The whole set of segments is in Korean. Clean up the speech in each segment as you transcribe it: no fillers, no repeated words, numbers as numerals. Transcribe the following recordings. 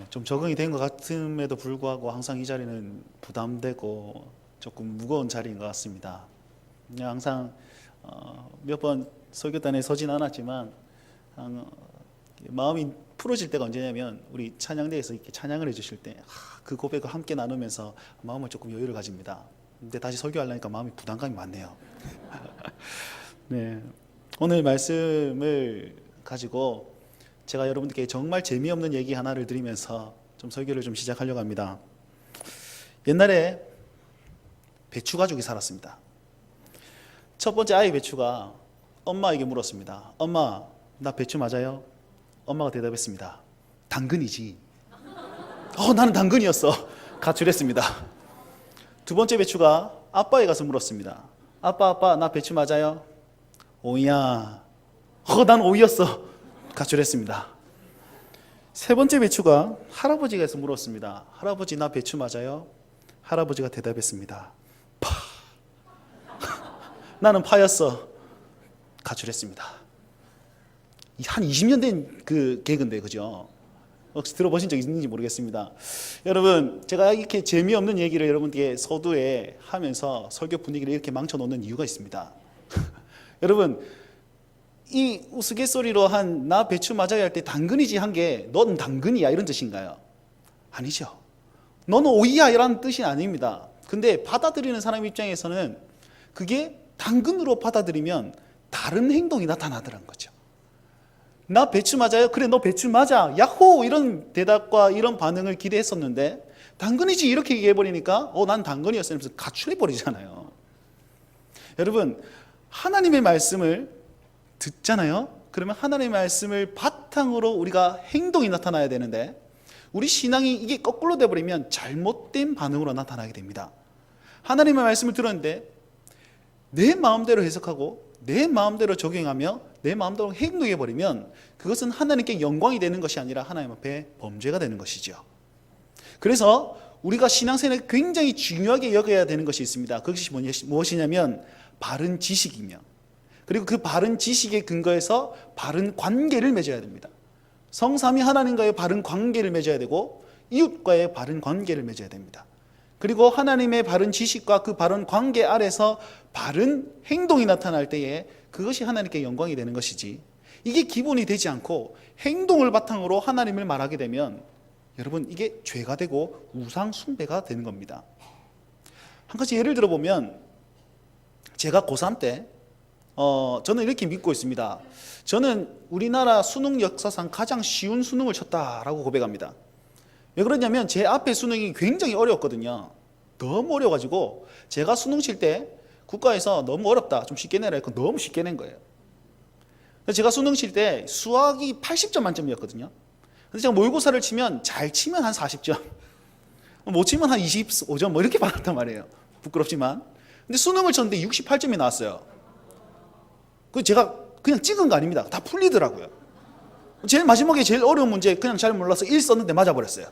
좀 적응이 된 것 같음에도 불구하고 항상 이 자리는 부담되고 조금 무거운 자리인 것 같습니다. 그냥 항상 몇 번 설교단에 서진 않았지만 마음이 풀어질 때가 언제냐면 우리 찬양대에서 이렇게 찬양을 해주실 때 그 고백을 함께 나누면서 마음을 조금 여유를 가집니다. 근데 다시 설교하려니까 마음이 부담감이 많네요. 네, 오늘 말씀을 가지고 제가 여러분들께 정말 재미없는 얘기 하나를 드리면서 좀 설교를 좀 시작하려고 합니다. 옛날에 배추 가족이 살았습니다. 첫 번째 아이 배추가 엄마에게 물었습니다. 엄마, 나 배추 맞아요? 엄마가 대답했습니다. 당근이지. 나는 당근이었어. 가출했습니다. 두 번째 배추가 아빠에 가서 물었습니다. 아빠, 나 배추 맞아요? 오이야. 난 오이였어. 가출했습니다. 세 번째 배추가 할아버지가 해서 물었습니다. 할아버지, 나 배추 맞아요? 할아버지가 대답했습니다. 파. 나는 파였어. 가출했습니다. 한 20년 된 그 개그인데, 그죠? 혹시 들어보신 적 있는지 모르겠습니다. 여러분, 제가 이렇게 재미없는 얘기를 여러분께 서두에 하면서 설교 분위기를 이렇게 망쳐놓는 이유가 있습니다. 여러분, 이 우스갯소리로 한 나 배추 맞아야 할 때 당근이지 한 게 넌 당근이야 이런 뜻인가요? 아니죠. 너는 오이야 이라는 뜻이 아닙니다. 근데 받아들이는 사람 입장에서는 그게 당근으로 받아들이면 다른 행동이 나타나더라는 거죠. 나 배추 맞아요? 그래, 너 배추 맞아. 야호! 이런 대답과 이런 반응을 기대했었는데 당근이지 이렇게 얘기해버리니까 난 당근이었어 이러면서 가출해버리잖아요. 여러분, 하나님의 말씀을 듣잖아요. 그러면 하나님의 말씀을 바탕으로 우리가 행동이 나타나야 되는데 우리 신앙이 이게 거꾸로 돼버리면 잘못된 반응으로 나타나게 됩니다. 하나님의 말씀을 들었는데 내 마음대로 해석하고 내 마음대로 적용하며 내 마음대로 행동해버리면 그것은 하나님께 영광이 되는 것이 아니라 하나님 앞에 범죄가 되는 것이죠. 그래서 우리가 신앙생활에 굉장히 중요하게 여겨야 되는 것이 있습니다. 그것이 무엇이냐면 바른 지식이며 그리고 그 바른 지식에 근거해서 바른 관계를 맺어야 됩니다. 성삼위 하나님과의 바른 관계를 맺어야 되고 이웃과의 바른 관계를 맺어야 됩니다. 그리고 하나님의 바른 지식과 그 바른 관계 아래서 바른 행동이 나타날 때에 그것이 하나님께 영광이 되는 것이지, 이게 기본이 되지 않고 행동을 바탕으로 하나님을 말하게 되면 여러분 이게 죄가 되고 우상 숭배가 되는 겁니다. 한 가지 예를 들어보면 제가 고3 때 저는 이렇게 믿고 있습니다. 저는 우리나라 수능 역사상 가장 쉬운 수능을 쳤다라고 고백합니다. 왜 그러냐면 제 앞에 수능이 굉장히 어려웠거든요. 너무 어려워가지고 제가 수능 칠 때 국가에서 너무 어렵다, 좀 쉽게 내라 했고 너무 쉽게 낸 거예요. 그래서 제가 수능 칠 때 수학이 80점 만점이었거든요. 근데 제가 모의고사를 치면 잘 치면 한 40점, 못 치면 한 25점 뭐 이렇게 받았단 말이에요. 부끄럽지만. 근데 수능을 쳤는데 68점이 나왔어요. 그 제가 그냥 찍은 거 아닙니다. 다 풀리더라고요. 제일 마지막에 제일 어려운 문제 그냥 잘 몰라서 1 썼는데 맞아버렸어요.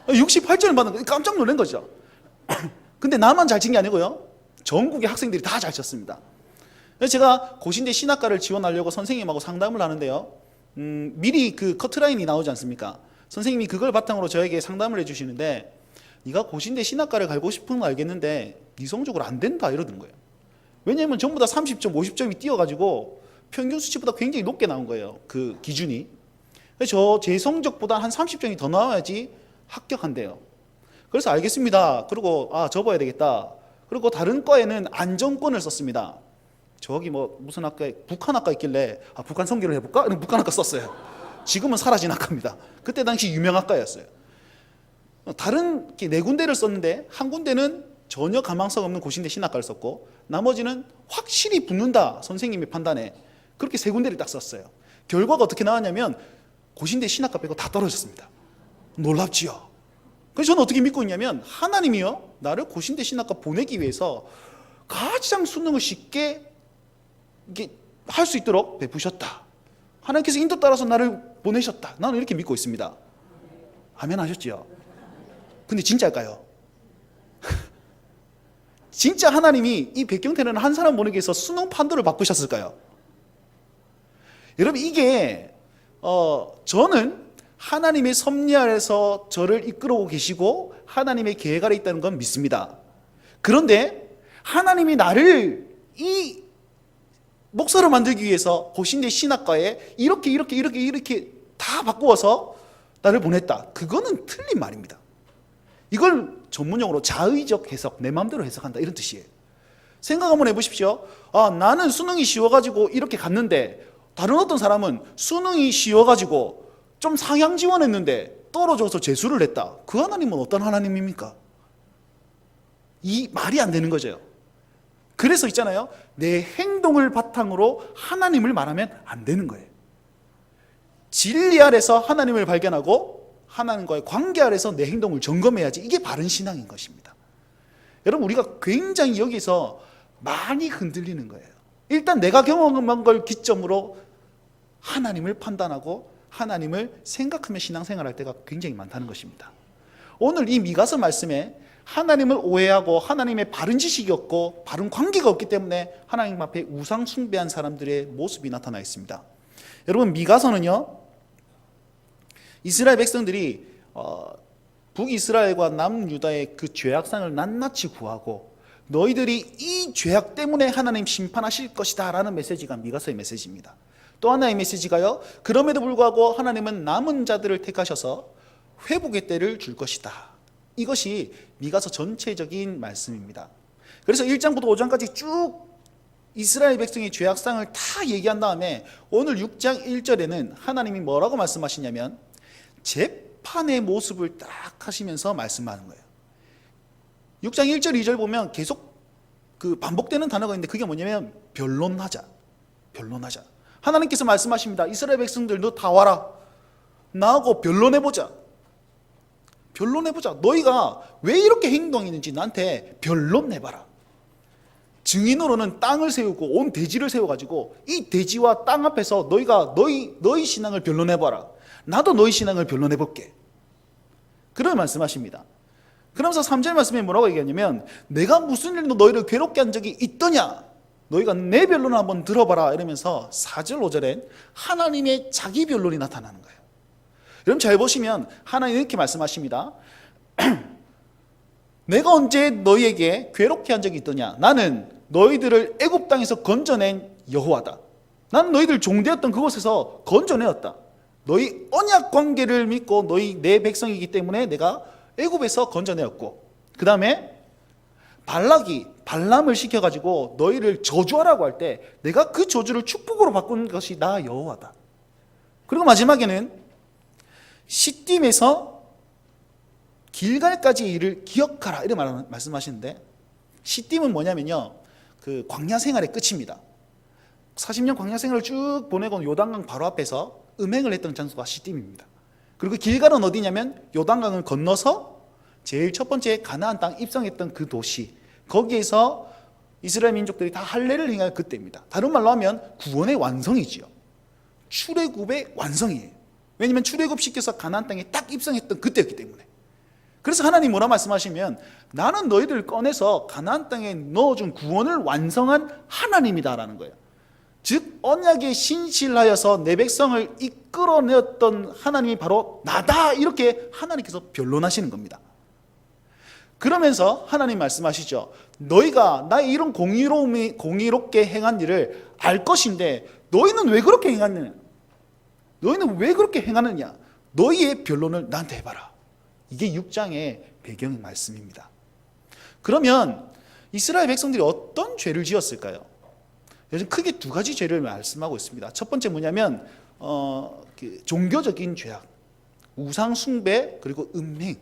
68점을 받는 거 깜짝 놀란 거죠. 근데 나만 잘 친 게 아니고요, 전국의 학생들이 다 잘 쳤습니다. 그래서 제가 고신대 신학과를 지원하려고 선생님하고 상담을 하는데요, 미리 그 커트라인이 나오지 않습니까? 선생님이 그걸 바탕으로 저에게 상담을 해주시는데 네가 고신대 신학과를 가고 싶은 건 알겠는데 네 성적으로 안 된다 이러는 거예요. 왜냐하면 전부 다 30점, 50점이 뛰어가지고 평균 수치보다 굉장히 높게 나온 거예요, 그 기준이. 그래서 제 성적보다 한 30점이 더 나와야지 합격한대요. 그래서 알겠습니다. 그리고 접어야 되겠다. 그리고 다른 과에는 안정권을 썼습니다. 저기 뭐 무슨 학과에 북한학과 있길래 북한 선교를 해볼까? 이런 북한학과 썼어요. 지금은 사라진 학과입니다. 그때 당시 유명 학과였어요. 다른 네 군데를 썼는데 한 군데는 전혀 가망성 없는 고신대 신학과를 썼고 나머지는 확실히 붙는다 선생님의 판단에 그렇게 세 군데를 딱 썼어요. 결과가 어떻게 나왔냐면 고신대 신학과 빼고 다 떨어졌습니다. 놀랍지요. 그래서 저는 어떻게 믿고 있냐면 하나님이요 나를 고신대 신학과 보내기 위해서 가장 수능을 쉽게 할 수 있도록 베푸셨다. 하나님께서 인도 따라서 나를 보내셨다. 나는 이렇게 믿고 있습니다. 아멘 하셨지요? 근데 진짜일까요? 진짜 하나님이 이 백경태라는 한 사람 보내기 위해서 수능 판도를 바꾸셨을까요? 여러분 이게 저는 하나님의 섭리 아래서 저를 이끌어오고 계시고 하나님의 계획 아래 있다는 건 믿습니다. 그런데 하나님이 나를 이 목사로 만들기 위해서 고신대 신학과에 이렇게 다 바꾸어서 나를 보냈다. 그거는 틀린 말입니다. 이걸 전문용어로 자의적 해석, 내 마음대로 해석한다, 이런 뜻이에요. 생각 한번 해보십시오. 나는 수능이 쉬워가지고 이렇게 갔는데 다른 어떤 사람은 수능이 쉬워가지고 좀 상향 지원했는데 떨어져서 재수를 했다. 그 하나님은 어떤 하나님입니까? 이 말이 안 되는 거죠. 그래서 있잖아요, 내 행동을 바탕으로 하나님을 말하면 안 되는 거예요. 진리 아래서 하나님을 발견하고 하나님과의 관계 아래서 내 행동을 점검해야지, 이게 바른 신앙인 것입니다. 여러분, 우리가 굉장히 여기서 많이 흔들리는 거예요. 일단 내가 경험한 걸 기점으로 하나님을 판단하고 하나님을 생각하며 신앙생활할 때가 굉장히 많다는 것입니다. 오늘 이 미가서 말씀에 하나님을 오해하고 하나님의 바른 지식이 없고 바른 관계가 없기 때문에 하나님 앞에 우상 숭배한 사람들의 모습이 나타나 있습니다. 여러분, 미가서는요, 이스라엘 백성들이 북이스라엘과 남유다의 그 죄악상을 낱낱이 구하고 너희들이 이 죄악 때문에 하나님 심판하실 것이다 라는 메시지가 미가서의 메시지입니다. 또 하나의 메시지가요, 그럼에도 불구하고 하나님은 남은 자들을 택하셔서 회복의 때를 줄 것이다. 이것이 미가서 전체적인 말씀입니다. 그래서 1장부터 5장까지 쭉 이스라엘 백성의 죄악상을 다 얘기한 다음에 오늘 6장 1절에는 하나님이 뭐라고 말씀하시냐면 재판의 모습을 딱 하시면서 말씀하는 거예요. 6장 1절 2절 보면 계속 그 반복되는 단어가 있는데 그게 뭐냐면 변론하자. 하나님께서 말씀하십니다. 이스라엘 백성들, 너 다 와라. 나하고 변론해보자. 너희가 왜 이렇게 행동했는지 나한테 변론해봐라. 증인으로는 땅을 세우고 온 대지를 세워가지고 이 대지와 땅 앞에서 너희가 너희 신앙을 변론해봐라. 나도 너희 신앙을 변론해볼게. 그런 말씀하십니다. 그러면서 3절 말씀에 뭐라고 얘기하냐면 내가 무슨 일로 너희를 괴롭게 한 적이 있더냐, 너희가 내 변론을 한번 들어봐라 이러면서 4절 5절엔 하나님의 자기 변론이 나타나는 거예요. 여러분, 잘 보시면 하나님은 이렇게 말씀하십니다. 내가 언제 너희에게 괴롭게 한 적이 있더냐, 나는 너희들을 애굽 땅에서 건져낸 여호와다. 나는 너희들 종되었던 그곳에서 건져내었다. 너희 언약 관계를 믿고 너희 내 백성이기 때문에 내가 애굽에서 건져내었고, 그 다음에 발람을 시켜가지고 너희를 저주하라고 할 때 내가 그 저주를 축복으로 바꾼 것이 나 여호와다. 그리고 마지막에는 시딤에서 길갈까지의 일을 기억하라, 이런 말씀하시는데, 시딤은 뭐냐면요, 그 광야 생활의 끝입니다. 40년 광야 생활을 쭉 보내고 요단강 바로 앞에서 음행을 했던 장소가 시딤입니다. 그리고 길갈은 어디냐면 요단강을 건너서 제일 첫 번째 가나안 땅 입성했던 그 도시, 거기에서 이스라엘 민족들이 다 할례를 행할 그때입니다. 다른 말로 하면 구원의 완성이지요. 출애굽의 완성이에요. 왜냐하면 출애굽시켜서 가나안 땅에 딱 입성했던 그때였기 때문에. 그래서 하나님 뭐라 말씀하시면 나는 너희들을 꺼내서 가나안 땅에 넣어준 구원을 완성한 하나님이다라는 거예요. 즉 언약에 신실하여서 내 백성을 이끌어내었던 하나님이 바로 나다, 이렇게 하나님께서 변론하시는 겁니다. 그러면서 하나님 말씀하시죠. 너희가 나의 이런 공의롭게 행한 일을 알 것인데 너희는 왜 그렇게 행하느냐? 너희의 변론을 나한테 해봐라. 이게 6장의 배경 말씀입니다. 그러면 이스라엘 백성들이 어떤 죄를 지었을까요? 요즘 크게 두 가지 죄를 말씀하고 있습니다. 첫 번째 뭐냐면 종교적인 죄악, 우상 숭배, 그리고 음행.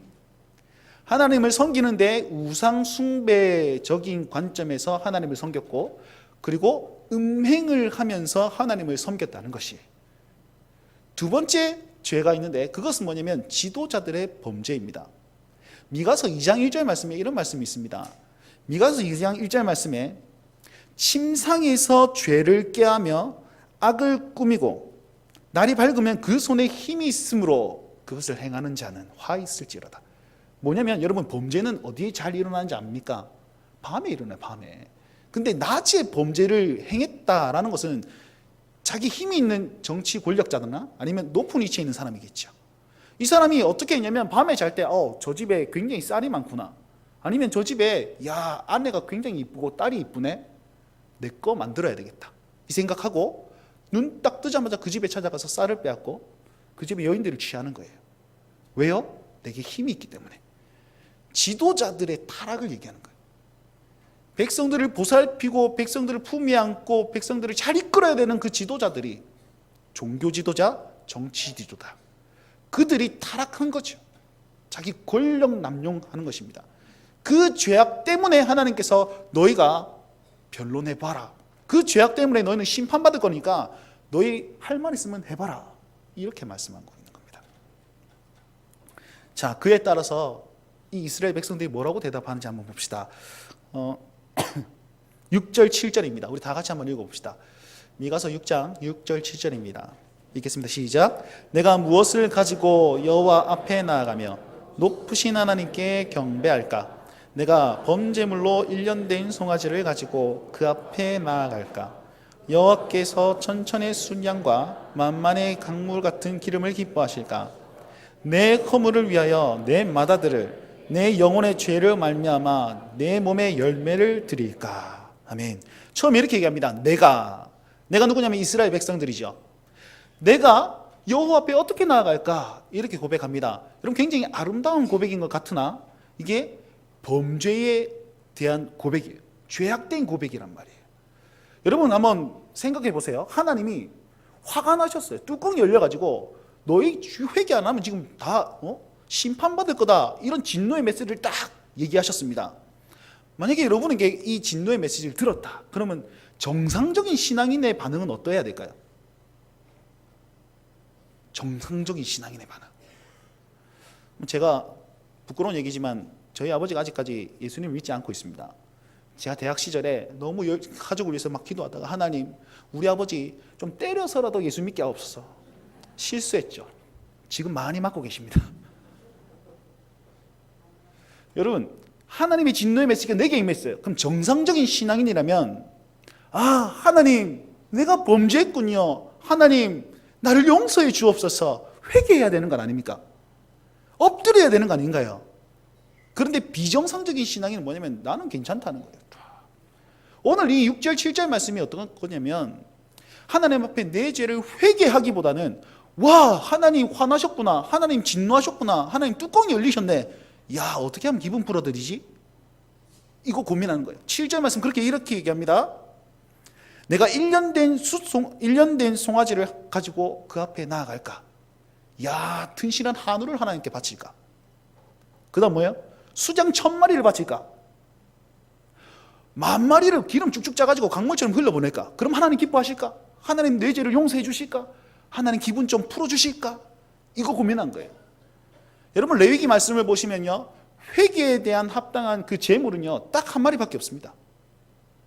하나님을 섬기는데 우상 숭배적인 관점에서 하나님을 섬겼고, 그리고 음행을 하면서 하나님을 섬겼다는 것이 두 번째 죄가 있는데, 그것은 뭐냐면 지도자들의 범죄입니다. 미가서 2장 1절 말씀에 이런 말씀이 있습니다. 미가서 2장 1절 말씀에 침상에서 죄를 꾀하며 악을 꾸미고 날이 밝으면 그 손에 힘이 있으므로 그것을 행하는 자는 화 있을지어다. 뭐냐면 여러분, 범죄는 어디에 잘 일어나는지 압니까? 밤에 일어나요, 밤에. 근데 낮에 범죄를 행했다라는 것은 자기 힘이 있는 정치 권력자나 아니면 높은 위치에 있는 사람이겠죠. 이 사람이 어떻게 했냐면 밤에 잘 때 저 집에 굉장히 쌀이 많구나, 아니면 저 집에 야 아내가 굉장히 이쁘고 딸이 이쁘네, 내 거 만들어야 되겠다 이 생각하고 눈 딱 뜨자마자 그 집에 찾아가서 쌀을 빼앗고 그 집의 여인들을 취하는 거예요. 왜요? 내게 힘이 있기 때문에. 지도자들의 타락을 얘기하는 거예요. 백성들을 보살피고 백성들을 품에 안고 백성들을 잘 이끌어야 되는 그 지도자들이 종교 지도자, 정치 지도자, 그들이 타락한 거죠. 자기 권력 남용하는 것입니다. 그 죄악 때문에 하나님께서 너희가 변론해봐라, 그 죄악 때문에 너희는 심판받을 거니까 너희 할 말 있으면 해봐라, 이렇게 말씀하고 있는 겁니다. 자, 그에 따라서 이 이스라엘 백성들이 뭐라고 대답하는지 한번 봅시다. 6절 7절입니다. 우리 다 같이 한번 읽어봅시다. 미가서 6장 6절 7절입니다. 읽겠습니다. 시작. 내가 무엇을 가지고 여호와 앞에 나아가며 높으신 하나님께 경배할까? 내가 범제물로 1년 된 송아지를 가지고 그 앞에 나아갈까? 여호와께서 천천의 순양과 만만의 강물 같은 기름을 기뻐하실까? 내 허물을 위하여 내 맏아들을, 내 영혼의 죄를 말미암아 내 몸의 열매를 드릴까? 아멘. 처음에 이렇게 얘기합니다. 내가 누구냐면 이스라엘 백성들이죠. 내가 여호와 앞에 어떻게 나아갈까? 이렇게 고백합니다. 여러분, 굉장히 아름다운 고백인 것 같으나 이게 범죄에 대한 고백이에요. 죄악된 고백이란 말이에요. 여러분 한번 생각해 보세요. 하나님이 화가 나셨어요. 뚜껑이 열려가지고 너희 회개 안 하면 지금 다 심판받을 거다, 이런 진노의 메시지를 딱 얘기하셨습니다. 만약에 여러분에게 이 진노의 메시지를 들었다, 그러면 정상적인 신앙인의 반응은 어떠해야 될까요? 정상적인 신앙인의 반응. 제가 부끄러운 얘기지만 저희 아버지가 아직까지 예수님을 믿지 않고 있습니다. 제가 대학 시절에 너무 가족을 위해서 막 기도하다가 하나님, 우리 아버지 좀 때려서라도 예수 믿게 하옵소서. 실수했죠. 지금 많이 맞고 계십니다. 여러분, 하나님의 진노의 메시지가 내게 임했어요. 그럼 정상적인 신앙인이라면 하나님, 내가 범죄했군요. 하나님, 나를 용서해 주옵소서. 회개해야 되는 건 아닙니까? 엎드려야 되는 거 아닌가요? 그런데 비정상적인 신앙인은 뭐냐면 나는 괜찮다는 거예요. 오늘 이 6절 7절 말씀이 어떤 거냐면 하나님 앞에 내 죄를 회개하기보다는 와, 하나님 화나셨구나, 하나님 진노하셨구나, 하나님 뚜껑이 열리셨네, 야 어떻게 하면 기분 풀어드리지? 이거 고민하는 거예요. 7절 말씀 이렇게 얘기합니다. 내가 1년 된 송아지를 가지고 그 앞에 나아갈까? 야, 튼실한 한우를 하나님께 바칠까? 그 다음 뭐예요? 수장 1000마리를 바칠까? 10,000마리를 기름 쭉쭉 짜가지고 강물처럼 흘려보낼까? 그럼 하나님 기뻐하실까? 하나님 내 죄를 용서해 주실까? 하나님 기분 좀 풀어주실까? 이거 고민한 거예요. 여러분, 레위기 말씀을 보시면요, 회개에 대한 합당한 그 제물은요 딱 한 마리밖에 없습니다.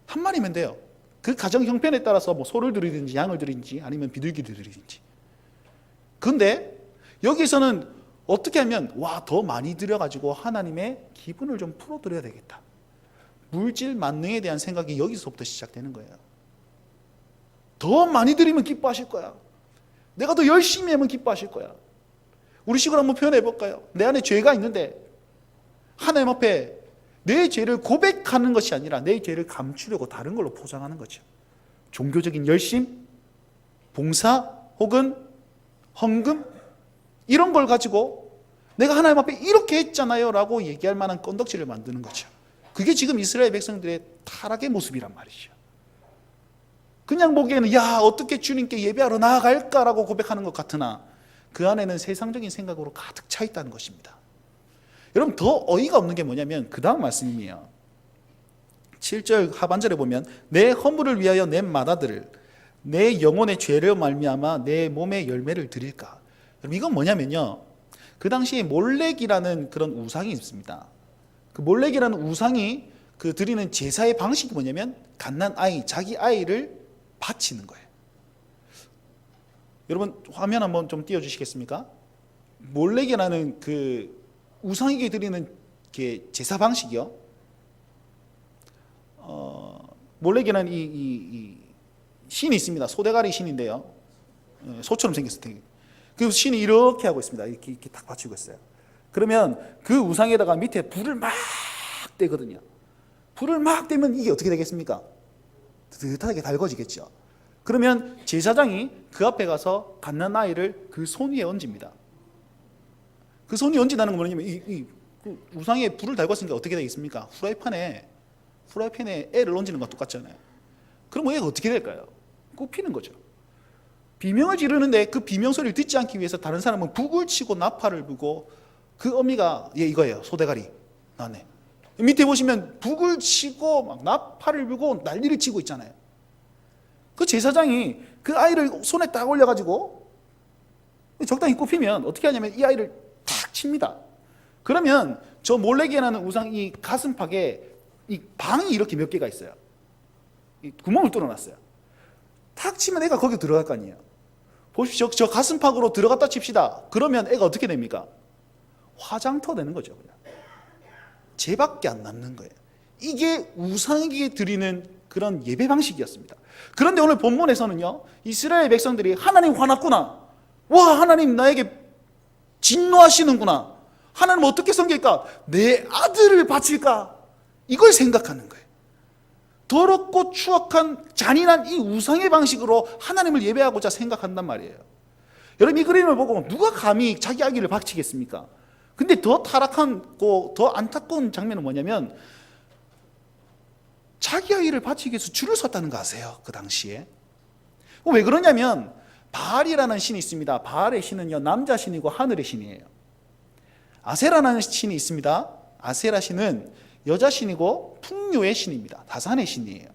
한 마리면 돼요. 그 가정 형편에 따라서 소를 드리든지 양을 드리든지 아니면 비둘기를 드리든지. 그런데 여기서는 어떻게 하면 더 많이 드려가지고 하나님의 기분을 좀 풀어드려야 되겠다, 물질 만능에 대한 생각이 여기서부터 시작되는 거예요. 더 많이 드리면 기뻐하실 거야. 내가 더 열심히 하면 기뻐하실 거야. 우리 식으로 한번 표현해 볼까요? 내 안에 죄가 있는데 하나님 앞에 내 죄를 고백하는 것이 아니라 내 죄를 감추려고 다른 걸로 포장하는 거죠. 종교적인 열심, 봉사 혹은 헌금, 이런 걸 가지고 내가 하나님 앞에 이렇게 했잖아요 라고 얘기할 만한 건덕지를 만드는 거죠. 그게 지금 이스라엘 백성들의 타락의 모습이란 말이죠. 그냥 보기에는 어떻게 주님께 예배하러 나아갈까라고 고백하는 것 같으나 그 안에는 세상적인 생각으로 가득 차 있다는 것입니다. 여러분, 더 어이가 없는 게 뭐냐면 그 다음 말씀이에요. 7절 하반절에 보면 내 허물을 위하여 내 맏아들을, 내 영혼의 죄를 말미암아 내 몸의 열매를 드릴까? 여러분, 이건 뭐냐면요, 그 당시에 몰렉이라는 그런 우상이 있습니다. 그 몰렉이라는 우상이 드리는 제사의 방식이 뭐냐면 갓난 아이, 자기 아이를 바치는 거예요. 여러분, 화면 한번 좀 띄워주시겠습니까? 몰렉이라는 그 우상에게 드리는 제사 방식이요. 몰렉이라는 이 신이 있습니다. 소대가리 신인데요. 소처럼 생겼을 때. 그 신이 이렇게 하고 있습니다. 이렇게 딱 받치고 있어요. 그러면 그 우상에다가 밑에 불을 막 떼거든요. 불을 막 떼면 이게 어떻게 되겠습니까? 뜨뜻하게 달궈지겠죠. 그러면 제사장이 그 앞에 가서 갓난아이를 그 손 위에 얹습니다. 그 손 위에 얹는다는 건 뭐냐면 그 우상에 불을 달궜으니까 어떻게 되겠습니까? 후라이팬에 애를 얹는 거 똑같잖아요. 그럼 애가 어떻게 될까요? 굽히는 거죠. 비명을 지르는데 그 비명 소리를 듣지 않기 위해서 다른 사람은 북을 치고 나팔을 불고, 그 어미가 이거예요. 소대가리 나네. 밑에 보시면 북을 치고 막 나팔을 불고 난리를 치고 있잖아요. 그 제사장이 그 아이를 손에 딱 올려가지고 적당히 굽히면 어떻게 하냐면 이 아이를 탁 칩니다. 그러면 저 몰래게나는 우상 이 가슴팍에 이 방이 이렇게 몇 개가 있어요. 이 구멍을 뚫어놨어요. 탁 치면 애가 거기 들어갈 거 아니에요. 보십시오. 저 가슴팍으로 들어갔다 칩시다. 그러면 애가 어떻게 됩니까? 화장터 되는 거죠. 그냥. 쟤밖에 안 남는 거예요. 이게 우상에게 드리는 그런 예배 방식이었습니다. 그런데 오늘 본문에서는요, 이스라엘 백성들이 하나님 화났구나. 와, 하나님 나에게 진노하시는구나. 하나님 어떻게 섬길까? 내 아들을 바칠까? 이걸 생각하는 거예요. 더럽고 추악한 잔인한 이 우상의 방식으로 하나님을 예배하고자 생각한단 말이에요. 여러분, 이 그림을 보고 누가 감히 자기 아기를 바치겠습니까? 근데 더 타락하고 더 안타까운 장면은 뭐냐면, 자기 아이를 바치기 위해서 줄을 섰다는 거 아세요? 그 당시에. 왜 그러냐면 바알이라는 신이 있습니다. 바알의 신은요, 남자 신이고 하늘의 신이에요. 아세라라는 신이 있습니다. 아세라 신은 여자 신이고 풍요의 신입니다. 다산의 신이에요.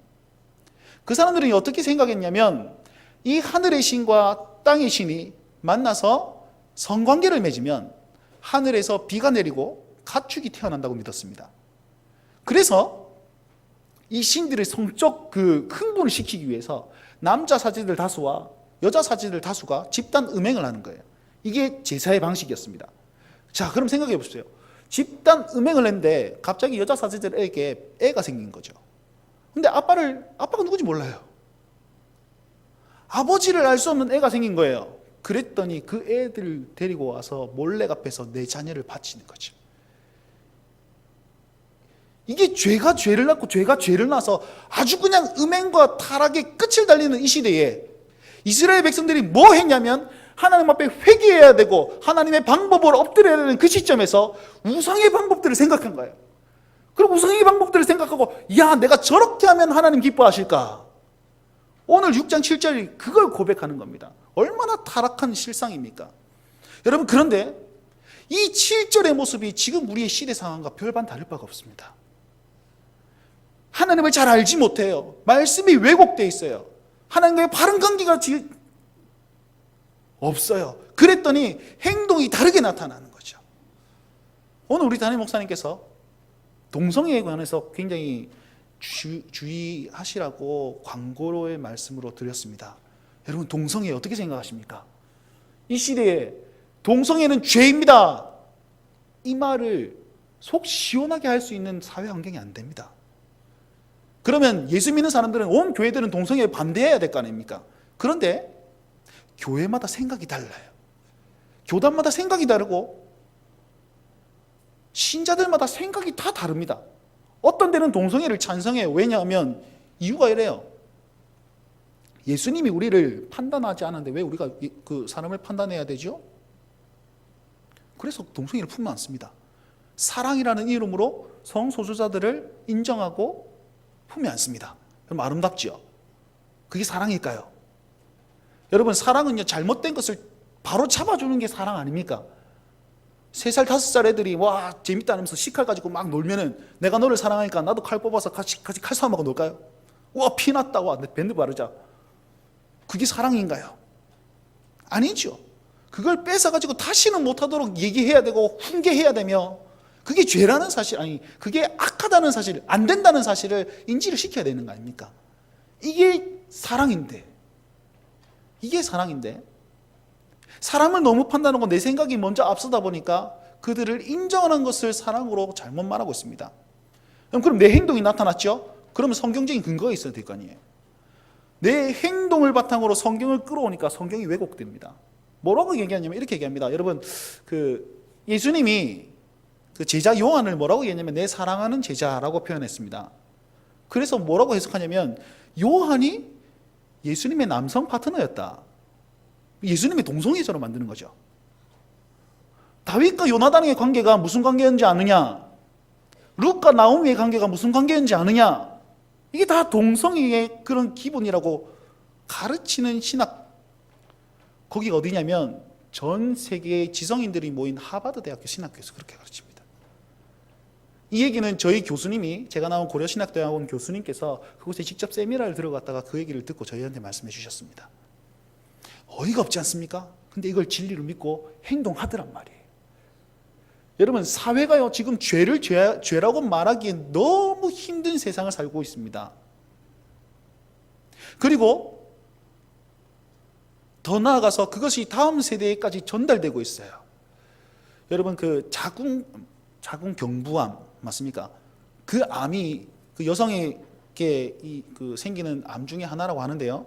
그 사람들은 어떻게 생각했냐면, 이 하늘의 신과 땅의 신이 만나서 성관계를 맺으면 하늘에서 비가 내리고 가축이 태어난다고 믿었습니다. 그래서 이 신들의 성적 흥분을 시키기 위해서 남자 사제들 다수와 여자 사제들 다수가 집단 음행을 하는 거예요. 이게 제사의 방식이었습니다. 자, 그럼 생각해 보세요. 집단 음행을 했는데 갑자기 여자 사제들에게 애가 생긴 거죠. 근데 아빠가 누군지 몰라요. 아버지를 알 수 없는 애가 생긴 거예요. 그랬더니 그 애들을 데리고 와서 몰래 앞에서 내 자녀를 바치는 거죠. 이게 죄가 죄를 낳고 죄가 죄를 낳아서 아주 그냥 음행과 타락의 끝을 달리는 이 시대에 이스라엘 백성들이 뭐 했냐면, 하나님 앞에 회개해야 되고 하나님의 방법을 엎드려야 되는 그 시점에서 우상의 방법들을 생각한 거예요. 그럼 우상의 방법들을 생각하고, 야, 내가 저렇게 하면 하나님 기뻐하실까? 오늘 6장 7절이 그걸 고백하는 겁니다. 얼마나 타락한 실상입니까? 여러분, 그런데 이 7절의 모습이 지금 우리의 시대 상황과 별반 다를 바가 없습니다. 하나님을 잘 알지 못해요. 말씀이 왜곡되어 있어요. 하나님과의 바른 관계가 없어요. 그랬더니 행동이 다르게 나타나는 거죠. 오늘 우리 담임 목사님께서 동성애에 관해서 굉장히 주의하시라고 광고로의 말씀으로 드렸습니다. 여러분, 동성애 어떻게 생각하십니까? 이 시대에 동성애는 죄입니다, 이 말을 속 시원하게 할 수 있는 사회 환경이 안 됩니다. 그러면 예수 믿는 사람들은, 온 교회들은 동성애에 반대해야 될 거 아닙니까? 그런데 교회마다 생각이 달라요. 교단마다 생각이 다르고 신자들마다 생각이 다 다릅니다. 어떤 데는 동성애를 찬성해요. 왜냐하면 이유가 이래요. 예수님이 우리를 판단하지 않았는데 왜 우리가 그 사람을 판단해야 되죠? 그래서 동성애를 품지 않습니다. 사랑이라는 이름으로 성소수자들을 인정하고 품지 않습니다. 그럼 아름답죠? 그게 사랑일까요? 여러분, 사랑은요, 잘못된 것을 바로 잡아주는 게 사랑 아닙니까? 3살, 5살 애들이 와 재밌다 하면서 식칼 가지고 막 놀면은, 내가 너를 사랑하니까 나도 칼 뽑아서 같이 칼싸움하고 놀까요? 와 피났다, 와 밴드 바르자. 그게 사랑인가요? 아니죠. 그걸 뺏어가지고 다시는 못하도록 얘기해야 되고 훈계해야 되며, 그게 죄라는 사실, 그게 악하다는 사실, 안 된다는 사실을 인지를 시켜야 되는 거 아닙니까? 이게 사랑인데 사람을 너무 판단하고 내 생각이 먼저 앞서다 보니까 그들을 인정하는 것을 사랑으로 잘못 말하고 있습니다. 그럼 내 행동이 나타났죠? 그러면 성경적인 근거가 있어야 될 거 아니에요. 내 행동을 바탕으로 성경을 끌어오니까 성경이 왜곡됩니다. 뭐라고 얘기하냐면 이렇게 얘기합니다. 여러분, 그 예수님이 그 제자 요한을 뭐라고 얘기했냐면 내 사랑하는 제자라고 표현했습니다. 그래서 뭐라고 해석하냐면 요한이 예수님의 남성 파트너였다. 예수님의 동성애자로 만드는 거죠. 다윗과 요나단의 관계가 무슨 관계였는지 아느냐? 룻과 나오미의 관계가 무슨 관계였는지 아느냐? 이게 다 동성애의 그런 기본이라고 가르치는 신학. 거기가 어디냐면 전 세계의 지성인들이 모인 하버드 대학교 신학교에서 그렇게 가르칩니다. 이 얘기는 저희 교수님이, 제가 나온 고려신학대학원 교수님께서 그곳에 직접 세미나를 들어갔다가 그 얘기를 듣고 저희한테 말씀해 주셨습니다. 어이가 없지 않습니까? 근데 이걸 진리로 믿고 행동하더란 말이에요. 여러분, 사회가요 지금 죄를 죄라고 말하기엔 너무 힘든 세상을 살고 있습니다. 그리고 더 나아가서 그것이 다음 세대까지 전달되고 있어요. 여러분, 그 자궁 경부암 맞습니까? 그 암이 그 여성에게 그 생기는 암 중에 하나라고 하는데요.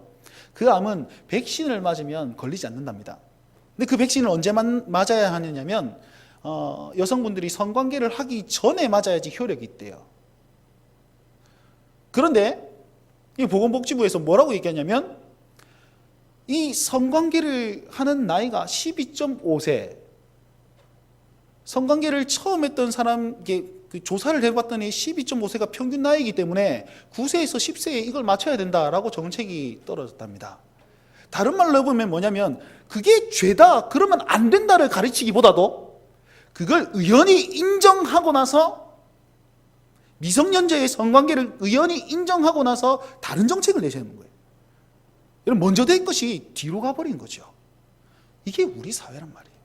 그 암은 백신을 맞으면 걸리지 않는답니다. 근데 그 백신을 언제 맞아야 하느냐면 여성분들이 성관계를 하기 전에 맞아야지 효력이 있대요. 그런데 이 보건복지부에서 뭐라고 얘기하냐면 이 성관계를 하는 나이가 12.5세, 성관계를 처음 했던 사람, 그 조사를 해봤더니 12.5세가 평균 나이이기 때문에 9세에서 10세에 이걸 맞춰야 된다라고 정책이 떨어졌답니다. 다른 말로 해보면 뭐냐면 그게 죄다, 그러면 안 된다를 가르치기보다도 그걸 의원이 인정하고 나서, 미성년자의 성관계를 의원이 인정하고 나서 다른 정책을 내세우는 거예요. 여러분, 먼저 된 것이 뒤로 가버린 거죠. 이게 우리 사회란 말이에요.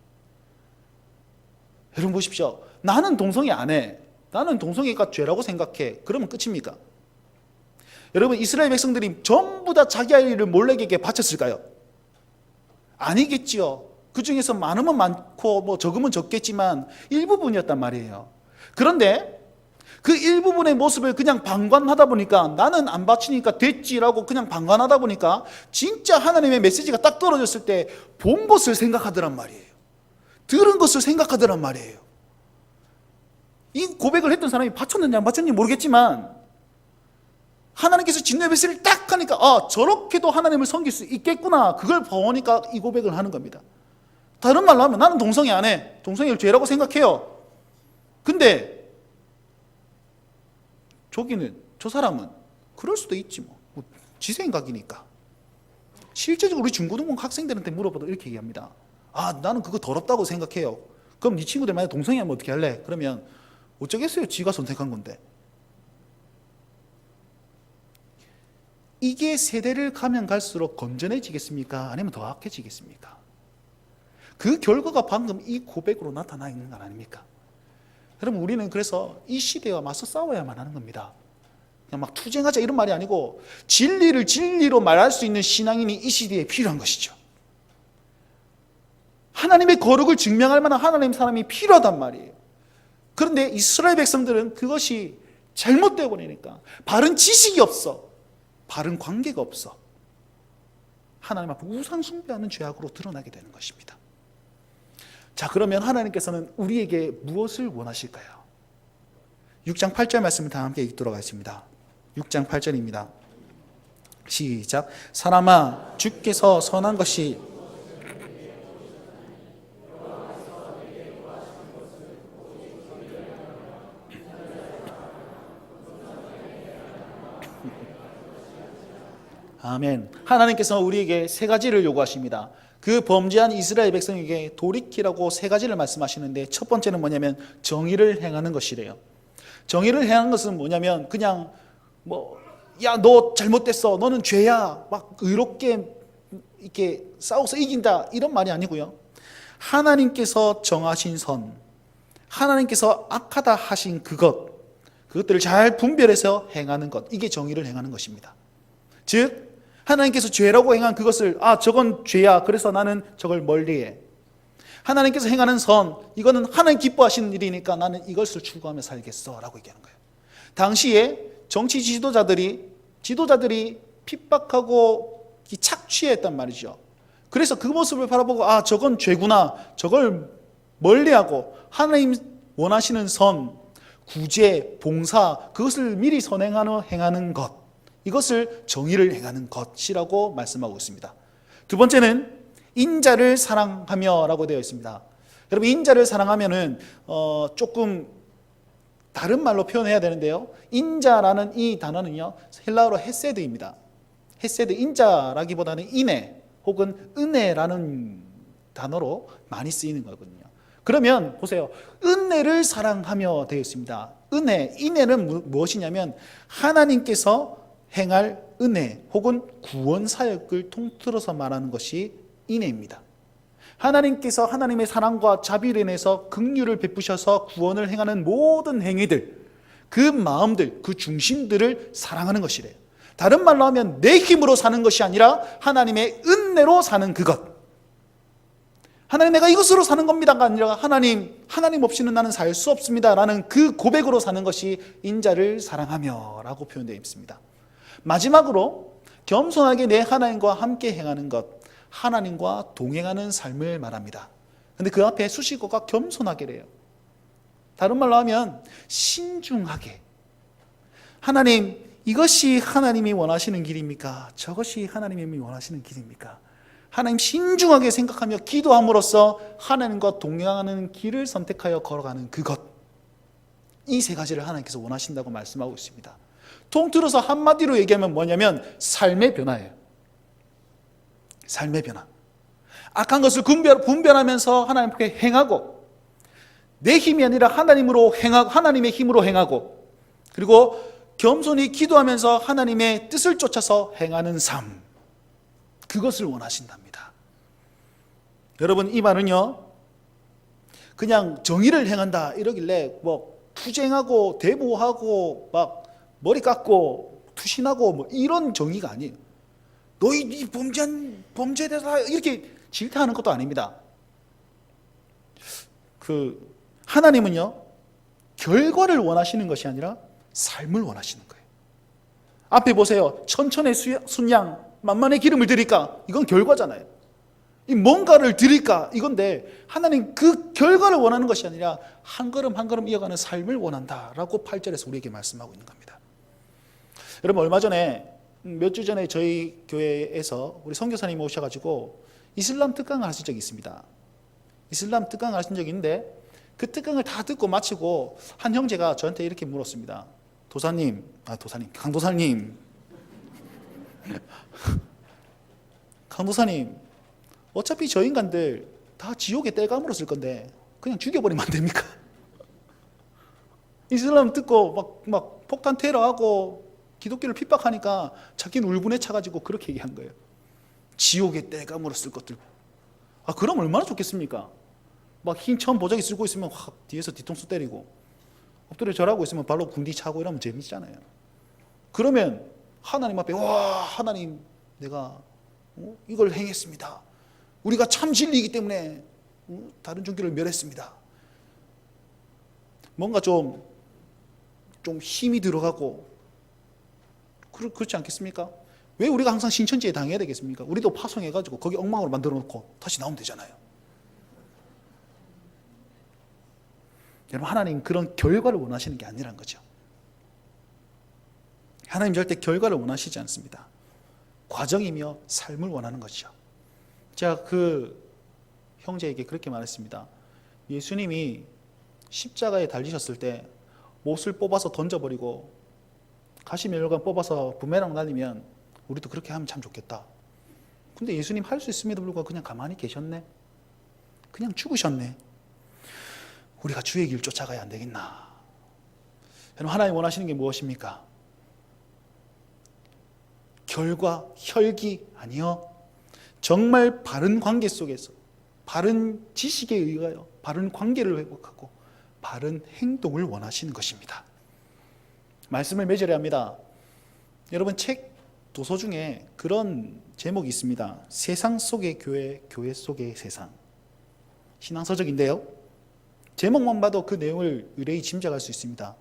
여러분 보십시오. 나는 동성애 안 해. 나는 동성애가 죄라고 생각해. 그러면 끝입니까? 여러분, 이스라엘 백성들이 전부 다 자기 아이를 몰렉에게 바쳤을까요? 아니겠지요. 그 중에서 많으면 많고 뭐 적으면 적겠지만 일부분이었단 말이에요. 그런데 그 일부분의 모습을 그냥 방관하다 보니까, 나는 안 바치니까 됐지라고 그냥 방관하다 보니까 진짜 하나님의 메시지가 딱 떨어졌을 때 본 것을 생각하더란 말이에요. 들은 것을 생각하더란 말이에요. 이 고백을 했던 사람이 바쳤는지 안 바쳤는지 모르겠지만 하나님께서 진노의 메시지를 딱 하니까 저렇게도 하나님을 섬길 수 있겠구나, 그걸 보니까 이 고백을 하는 겁니다. 다른 말로 하면 나는 동성애 안 해. 동성애를 죄라고 생각해요. 근데 저 사람은 그럴 수도 있지 뭐. 지 생각이니까. 실제적으로 우리 중고등부 학생들한테 물어봐도 이렇게 얘기합니다. 나는 그거 더럽다고 생각해요. 그럼 네 친구들 만약에 동성애 하면 어떻게 할래? 그러면 어쩌겠어요. 지가 선택한 건데. 이게 세대를 가면 갈수록 건전해지겠습니까? 아니면 더 악해지겠습니까? 그 결과가 방금 이 고백으로 나타나 있는 건 아닙니까? 여러분, 우리는 그래서 이 시대와 맞서 싸워야만 하는 겁니다. 그냥 막 투쟁하자 이런 말이 아니고 진리를 진리로 말할 수 있는 신앙인이 이 시대에 필요한 것이죠. 하나님의 거룩을 증명할 만한 하나님 사람이 필요하단 말이에요. 그런데 이스라엘 백성들은 그것이 잘못되어 버리니까 바른 지식이 없어, 바른 관계가 없어, 하나님 앞에 우상 숭배하는 죄악으로 드러나게 되는 것입니다. 자, 그러면 하나님께서는 우리에게 무엇을 원하실까요? 6장 8절 말씀을 다 함께 읽도록 하겠습니다. 6장 8절입니다. 시작. 사람아, 주께서 선한 것이 아멘. 하나님께서 우리에게 세 가지를 요구하십니다. 그 범죄한 이스라엘 백성에게 돌이키라고 세 가지를 말씀하시는데, 첫 번째는 뭐냐면 정의를 행하는 것이래요. 정의를 행하는 것은 뭐냐면 그냥 야, 너 잘못됐어, 너는 죄야, 막 의롭게 이렇게 싸워서 이긴다, 이런 말이 아니고요. 하나님께서 정하신 선, 하나님께서 악하다 하신 그것들을 잘 분별해서 행하는 것, 이게 정의를 행하는 것입니다. 즉 하나님께서 죄라고 행한 그것을 저건 죄야, 그래서 나는 저걸 멀리해. 하나님께서 행하는 선, 이거는 하나님 기뻐하시는 일이니까 나는 이것을 추구하며 살겠어 라고 얘기하는 거예요. 당시에 정치 지도자들이 핍박하고 착취했단 말이죠. 그래서 그 모습을 바라보고 아, 저건 죄구나. 저걸 멀리하고 하나님 원하시는 선, 구제, 봉사, 그것을 미리 행하는 것, 이것을 정의를 행하는 것이라고 말씀하고 있습니다. 두 번째는 인자를 사랑하며 라고 되어 있습니다. 여러분, 인자를 사랑하면은 조금 다른 말로 표현해야 되는데요, 인자라는 이 단어는요, 헬라어로 헤세드입니다. 헤세드, 인자라기보다는 인애 혹은 은혜라는 단어로 많이 쓰이는 거거든요. 그러면 보세요, 은혜를 사랑하며 되어 있습니다. 은혜, 인애는 무엇이냐면 하나님께서 행할 은혜 혹은 구원 사역을 통틀어서 말하는 것이 인애입니다. 하나님께서 하나님의 사랑과 자비를 인해서 긍휼을 베푸셔서 구원을 행하는 모든 행위들, 그 마음들, 그 중심들을 사랑하는 것이래요. 다른 말로 하면 내 힘으로 사는 것이 아니라 하나님의 은혜로 사는 그것. 하나님, 내가 이것으로 사는 겁니다가 아니라 하나님 없이는 나는 살 수 없습니다 라는 그 고백으로 사는 것이 인자를 사랑하며 라고 표현되어 있습니다. 마지막으로 겸손하게 내 하나님과 함께 행하는 것, 하나님과 동행하는 삶을 말합니다. 근데 그 앞에 수식어가 겸손하게래요. 다른 말로 하면 신중하게. 하나님, 이것이 하나님이 원하시는 길입니까? 저것이 하나님이 원하시는 길입니까? 하나님, 신중하게 생각하며 기도함으로써 하나님과 동행하는 길을 선택하여 걸어가는 그것, 이 세 가지를 하나님께서 원하신다고 말씀하고 있습니다. 통틀어서 한마디로 얘기하면 뭐냐면 삶의 변화예요. 삶의 변화. 악한 것을 분별하면서 하나님께 행하고, 내 힘이 아니라 하나님의 힘으로 행하고, 그리고 겸손히 기도하면서 하나님의 뜻을 쫓아서 행하는 삶, 그것을 원하신답니다. 여러분, 이 말은요, 그냥 정의를 행한다 이러길래 뭐 투쟁하고 대모하고 막 머리 깎고 투신하고 뭐 이런 정의가 아니에요. 너희 이 범죄대다 이렇게 질타하는 것도 아닙니다. 하나님은요, 결과를 원하시는 것이 아니라 삶을 원하시는 거예요. 앞에 보세요. 천천의 순양, 만만의 기름을 드릴까? 이건 결과잖아요. 이 뭔가를 드릴까? 이건데 하나님 그 결과를 원하는 것이 아니라 한 걸음 한 걸음 이어가는 삶을 원한다라고 8절에서 우리에게 말씀하고 있는 겁니다. 여러분, 얼마 전에 몇 주 전에 저희 교회에서 우리 선교사님이 오셔가지고 이슬람 특강을 하신 적이 있습니다. 이슬람 특강을 하신 적이 있는데 그 특강을 다 듣고 마치고 한 형제가 저한테 이렇게 물었습니다. 강도사님, 어차피 저 인간들 다 지옥에 떼감으로 쓸 건데 그냥 죽여버리면 안 됩니까? 이슬람 듣고 막 폭탄 테러하고 기독교를 핍박하니까 자기는 울분에 차가지고 그렇게 얘기한 거예요. 지옥에 떼감으로 쓸 것들. 그럼 얼마나 좋겠습니까? 막 흰 천 보자기 쓰고 있으면 확 뒤에서 뒤통수 때리고, 엎드려 절하고 있으면 발로 궁디 차고 이러면 재밌잖아요. 그러면 하나님 앞에, 와, 하나님, 내가 이걸 행했습니다. 우리가 참 진리이기 때문에 다른 종교를 멸했습니다. 뭔가 좀 힘이 들어가고 그렇지 않겠습니까? 왜 우리가 항상 신천지에 당해야 되겠습니까? 우리도 파송해가지고 거기 엉망으로 만들어 놓고 다시 나오면 되잖아요. 여러분, 하나님 그런 결과를 원하시는 게 아니란 거죠. 하나님 절대 결과를 원하시지 않습니다. 과정이며 삶을 원하는 것이죠. 제가 그 형제에게 그렇게 말했습니다. 예수님이 십자가에 달리셨을 때 못을 뽑아서 던져버리고 가시면류관 뽑아서 부메랑 날리면 우리도 그렇게 하면 참 좋겠다. 근데 예수님 할 수 있음에도 불구하고 그냥 가만히 계셨네. 그냥 죽으셨네. 우리가 주의 길 쫓아가야 안 되겠나. 여러분, 하나님 원하시는 게 무엇입니까? 결과, 혈기 아니요. 정말 바른 관계 속에서 바른 지식에 의하여 바른 관계를 회복하고 바른 행동을 원하시는 것입니다. 말씀을 맺으려 합니다. 여러분, 책 도서 중에 그런 제목이 있습니다. 세상 속의 교회, 교회 속의 세상. 신앙서적인데요, 제목만 봐도 그 내용을 의뢰히 짐작할 수 있습니다.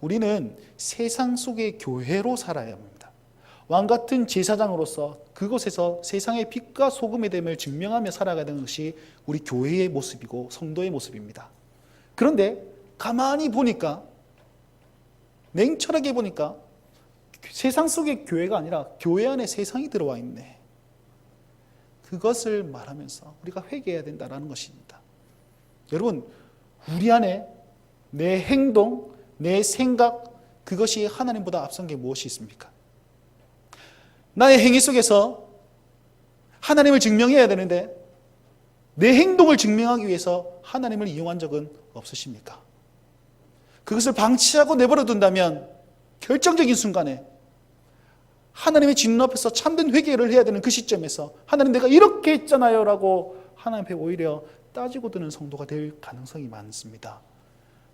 우리는 세상 속의 교회로 살아야 합니다. 왕같은 제사장으로서 그곳에서 세상의 빛과 소금의 됨을 증명하며 살아가는 것이 우리 교회의 모습이고 성도의 모습입니다. 그런데 가만히 보니까, 냉철하게 보니까 세상 속의 교회가 아니라 교회 안에 세상이 들어와 있네. 그것을 말하면서 우리가 회개해야 된다는 것입니다. 여러분, 우리 안에 내 행동, 내 생각, 그것이 하나님보다 앞선 게 무엇이 있습니까? 나의 행위 속에서 하나님을 증명해야 되는데 내 행동을 증명하기 위해서 하나님을 이용한 적은 없으십니까? 그것을 방치하고 내버려 둔다면 결정적인 순간에 하나님의 진노 앞에서 참된 회개를 해야 되는 그 시점에서 하나님 내가 이렇게 했잖아요 라고 하나님 앞에 오히려 따지고 드는 성도가 될 가능성이 많습니다.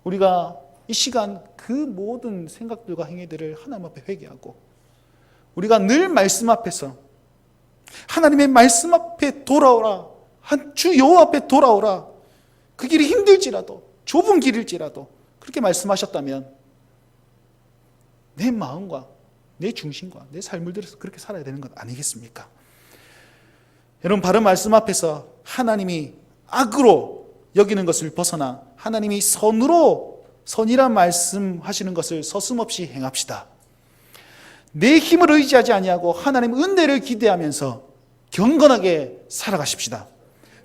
우리가 이 시간 그 모든 생각들과 행위들을 하나님 앞에 회개하고 우리가 늘 말씀 앞에서 하나님의 말씀 앞에 돌아오라, 주 여호와 앞에 돌아오라, 그 길이 힘들지라도 좁은 길일지라도 그렇게 말씀하셨다면 내 마음과 내 중심과 내 삶을 들여서 그렇게 살아야 되는 것 아니겠습니까? 여러분, 바른 말씀 앞에서 하나님이 악으로 여기는 것을 벗어나 하나님이 선으로 선이란 말씀하시는 것을 서슴없이 행합시다. 내 힘을 의지하지 아니하고 하나님 은혜를 기대하면서 경건하게 살아가십시다.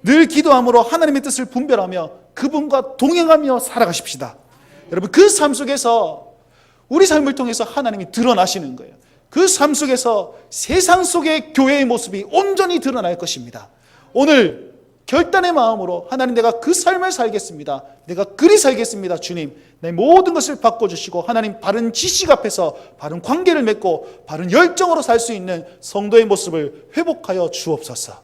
늘 기도함으로 하나님의 뜻을 분별하며 그분과 동행하며 살아가십시다. 여러분, 그 삶 속에서 우리 삶을 통해서 하나님이 드러나시는 거예요. 그 삶 속에서 세상 속의 교회의 모습이 온전히 드러날 것입니다. 오늘 결단의 마음으로 하나님, 내가 그 삶을 살겠습니다. 내가 그리 살겠습니다. 주님, 내 모든 것을 바꿔주시고 하나님 바른 지식 앞에서 바른 관계를 맺고 바른 열정으로 살 수 있는 성도의 모습을 회복하여 주옵소서.